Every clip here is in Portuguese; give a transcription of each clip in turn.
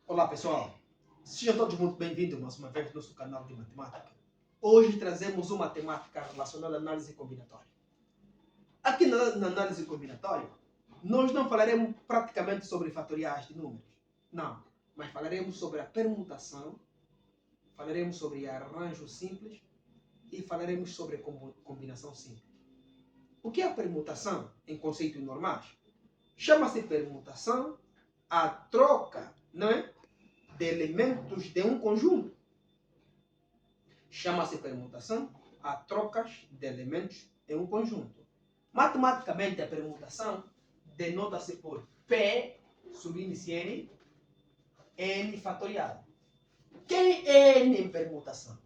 Olá pessoal, sejam todos muito bem-vindos mais uma vez ao nosso canal de matemática. Hoje trazemos uma temática relacionada à análise combinatória. Aqui na análise combinatória, nós não falaremos praticamente sobre fatoriais de números, não, mas falaremos sobre a permutação, falaremos sobre arranjo simples e falaremos sobre combinação simples. O que é a permutação em conceitos normais? Chama-se permutação a troca, não é, de elementos de um conjunto. Chama-se permutação a trocas de elementos em um conjunto. Matematicamente, a permutação denota-se por P subíndice N, N fatorial. Quem é N em permutação?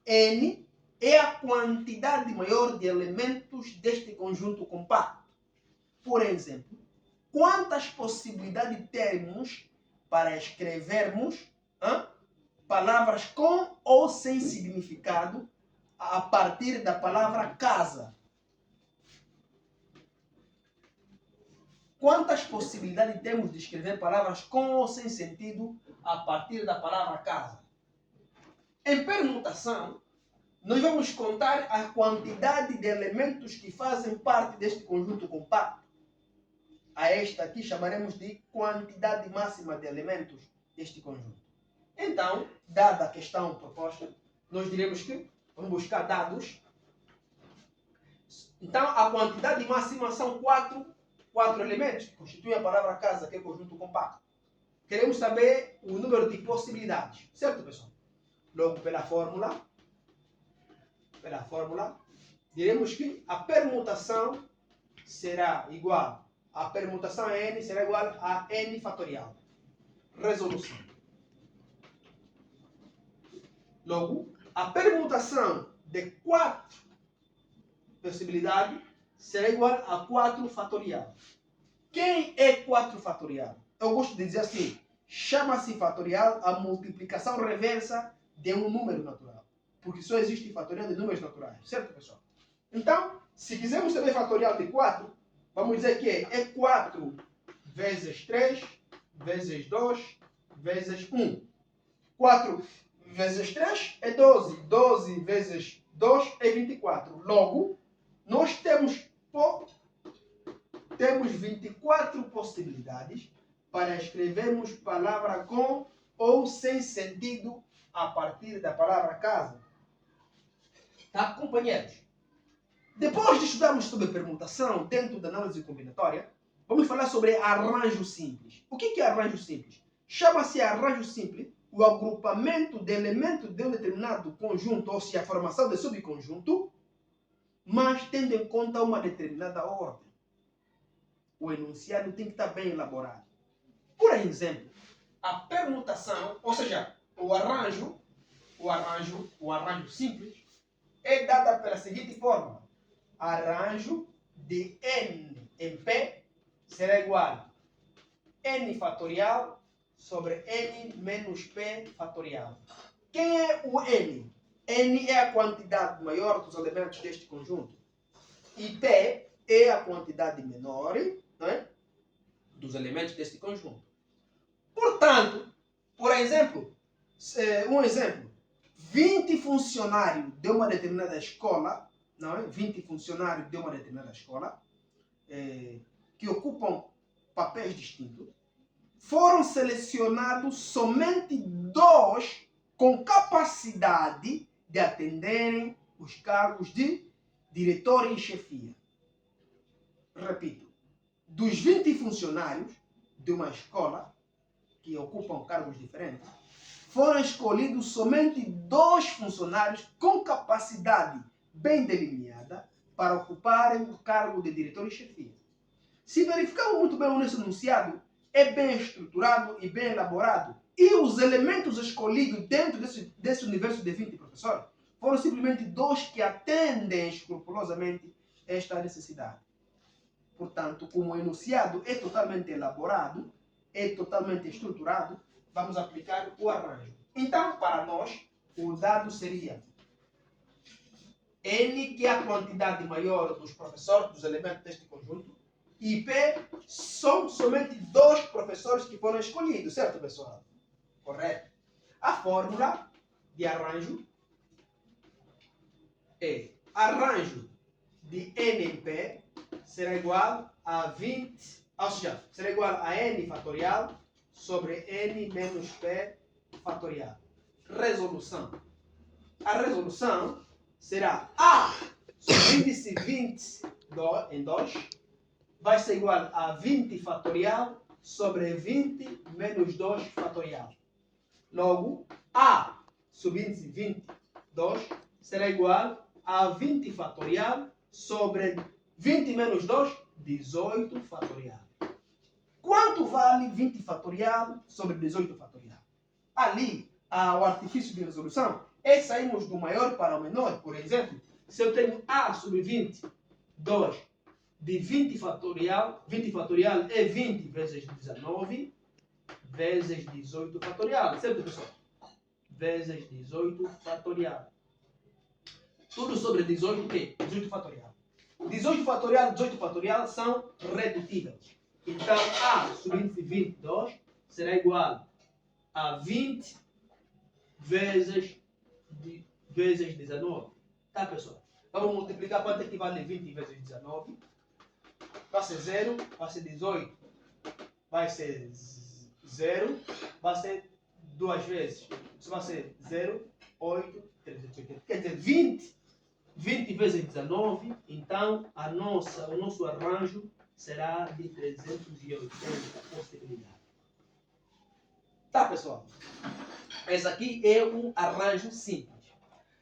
N é a quantidade maior de elementos deste conjunto compacto. Por exemplo, quantas possibilidades temos para escrevermos palavras com ou sem significado a partir da palavra casa? Quantas possibilidades temos de escrever palavras com ou sem sentido a partir da palavra casa? Em permutação, nós vamos contar a quantidade de elementos que fazem parte deste conjunto compacto. A esta aqui chamaremos de quantidade máxima de elementos deste conjunto. Então, dada a questão proposta, nós diremos que vamos buscar dados. Então, a quantidade máxima são quatro elementos que constituem a palavra casa, que é conjunto compacto. Queremos saber o número de possibilidades, certo, pessoal? Logo, pela fórmula, diremos que a permutação será igual, a permutação N será igual a N fatorial. Resolução. Logo, a permutação de 4 possibilidades será igual a 4 fatorial. Quem é 4 fatorial? Eu gosto de dizer assim, chama-se fatorial a multiplicação reversa de um número natural. Porque só existe fatorial de números naturais, certo, pessoal? Então, se quisermos saber fatorial de 4, vamos dizer que é 4 vezes 3 vezes 2 vezes 1. 4 vezes 3 é 12. 12 vezes 2 é 24. Logo, nós temos 24 possibilidades para escrevermos palavra com ou sem sentido a partir da palavra casa. Tá, companheiros? Depois de estudarmos sobre permutação dentro da análise combinatória, vamos falar sobre arranjo simples. O que é arranjo simples? Chama-se arranjo simples o agrupamento de elementos de um determinado conjunto, ou seja, a formação de subconjunto, mas tendo em conta uma determinada ordem. O enunciado tem que estar bem elaborado. Por exemplo, a permutação, ou seja, o arranjo simples, é dada pela seguinte fórmula. Arranjo de N em P será igual a N fatorial sobre N menos P fatorial. Quem é o N? N é a quantidade maior dos elementos deste conjunto. E P é a quantidade menor, não é, dos elementos deste conjunto. Portanto, por exemplo, 20 funcionários de uma determinada escola, não é? 20 funcionários de uma determinada escola, que ocupam papéis distintos, foram selecionados somente 2 com capacidade de atenderem os cargos de diretor e chefia. Repito, dos 20 funcionários de uma escola que ocupam cargos diferentes, foram escolhidos somente 2 funcionários com capacidade bem delineada para ocuparem o cargo de diretor e chefia. Se verificarmos muito bem o nosso enunciado, é bem estruturado e bem elaborado. E os elementos escolhidos dentro desse universo de 20 professores foram simplesmente 2 que atendem escrupulosamente esta necessidade. Portanto, como o enunciado é totalmente elaborado, é totalmente estruturado, vamos aplicar o arranjo. Então, para nós, o dado seria N, que é a quantidade maior dos professores, dos elementos deste conjunto, e P são somente 2 professores que foram escolhidos, certo, pessoal? Correto? A fórmula de arranjo é arranjo de n em p será igual a 20, ou seja, será igual a n fatorial sobre n menos p fatorial. Resolução. A resolução será A sobre o índice 20 em 2 vai ser igual a 20 fatorial sobre 20 menos 2 fatorial. Logo, A sobre o índice 22 será igual a 20 fatorial sobre 20 menos 2, 18 fatorial. Quanto vale 20 fatorial sobre 18 fatorial? Ali, o artifício de resolução é sairmos do maior para o menor. Por exemplo, se eu tenho A sobre 22 de 20 fatorial é 20 vezes 19 vezes 18 fatorial. Certo, pessoal? Vezes 18 fatorial. Tudo sobre 18 o quê? 18 fatorial. 18 fatorial e 18 fatorial são redutíveis. Então, A sobre índice 22 será igual a 20 vezes 19. Tá, pessoal? Vamos multiplicar quanto é que vale 20 vezes 19. Vai ser 0, vai ser 18. Vai ser 0, vai ser 2 vezes. Isso vai ser 0, 8, 380. Quer dizer, 20 vezes 19, então o nosso arranjo será de 380 possibilidades. Tá, pessoal? Esse aqui é um arranjo simples.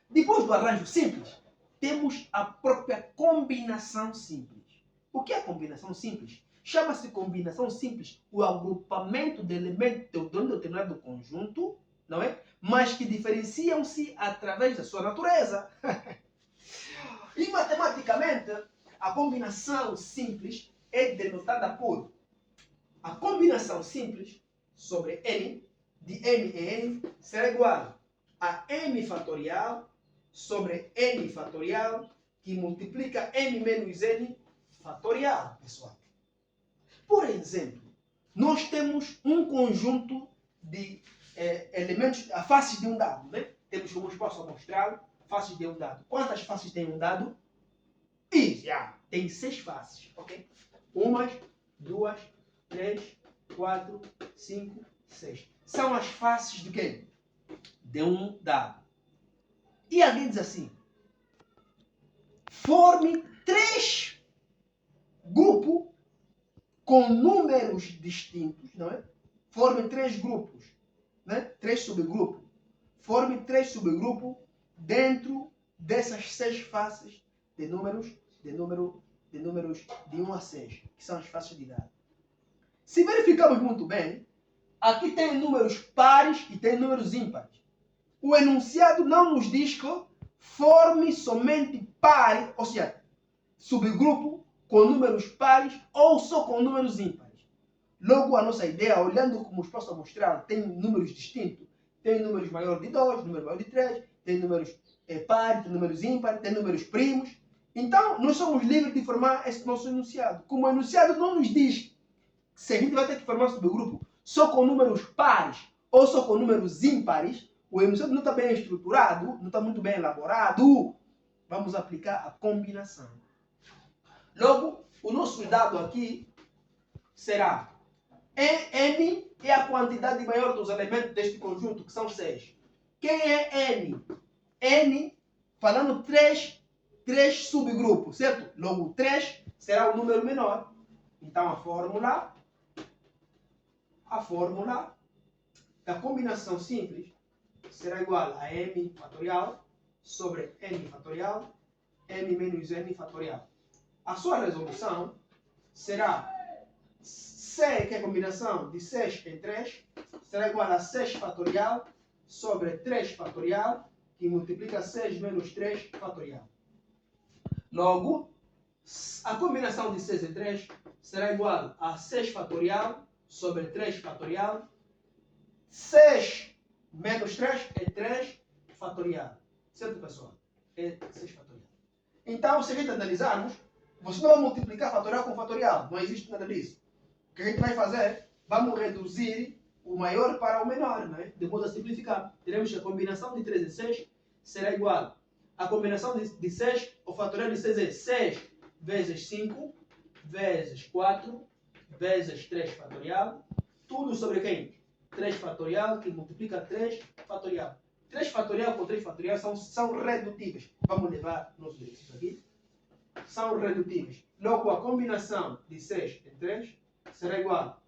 Depois do arranjo simples, temos a própria combinação simples. O que é combinação simples? Chama-se combinação simples o agrupamento de elementos de um determinado conjunto, não é? Mas que diferenciam-se através da sua natureza. E matematicamente, a combinação simples é denotada por a combinação simples sobre n, de n em n, será igual a m fatorial sobre n fatorial, que multiplica m menos n fatorial, pessoal. Por exemplo, nós temos um conjunto de elementos, a face de um dado, né? Temos como espaço amostral, faces de um dado. Quantas faces tem um dado? Tem 6 faces, ok? 1, 2, 3, 4, 5, 6. São as faces de quem? De um dado. E alguém diz assim: forme 3 grupos com números distintos, não é? Forme 3 grupos, né? 3 subgrupos. Forme 3 subgrupos dentro dessas 6 faces de números de 1 a 6, que são as faces de dado. Se verificarmos muito bem, aqui tem números pares e tem números ímpares. O enunciado não nos diz que forme somente pares, ou seja, subgrupo com números pares ou só com números ímpares. Logo, a nossa ideia, olhando como os posso mostrar, tem números distintos. Tem números maiores de 2, números maiores de 3, tem números pares, tem números ímpares, tem números primos. Então, nós somos livres de formar esse nosso enunciado. Como o enunciado não nos diz se a gente vai ter que formar um subgrupo só com números pares ou só com números ímpares, o enunciado não está bem estruturado, não está muito bem elaborado, vamos aplicar a combinação. Logo, o nosso dado aqui será n é a quantidade maior dos elementos deste conjunto, que são 6. Quem é n? N, falando 3 subgrupos, certo? Logo, 3 será o número menor. Então, a fórmula da combinação simples será igual a m fatorial sobre n fatorial, m menos n fatorial. A sua resolução será C, que é a combinação de 6 em 3, será igual a 6 fatorial sobre 3 fatorial, que multiplica 6 menos 3 fatorial. Logo, a combinação de 6 em 3 será igual a 6 fatorial sobre 3 fatorial. 6 menos 3 é 3 fatorial. Certo, pessoal? É 6 fatorial. Então, se a gente analisarmos, você não vai multiplicar fatorial com fatorial. Não existe nada disso. O que a gente vai fazer? Vamos reduzir o maior para o menor, não é? De modo a simplificar. Teremos que a combinação de 3 e 6 será igual. A combinação de 6, o fatorial de 6 é 6 vezes 5 vezes 4 vezes 3 fatorial. Tudo sobre quem? 3 fatorial, que multiplica 3 fatorial. 3 fatorial com 3 fatorial são redutíveis. Vamos levar nossos exercícios aqui. São redutíveis. Logo, a combinação de 6 em 3 será igual.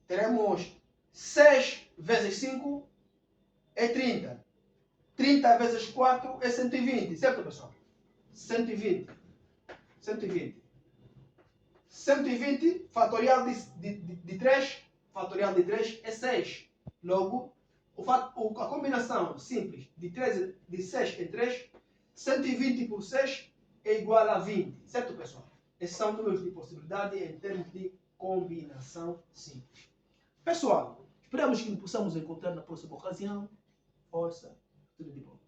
Teremos 6 vezes 5 é 30. 30 vezes 4 é 120. Certo, pessoal? 120. 120. 120 fatorial de 3. Fatorial de 3 é 6. Logo, a combinação simples de 6 em 3, 120 por 6 é igual a 20. Certo, pessoal? Esses são números de possibilidade em termos de combinação simples. Pessoal, esperamos que nos possamos encontrar na próxima ocasião. Força, tudo de bom.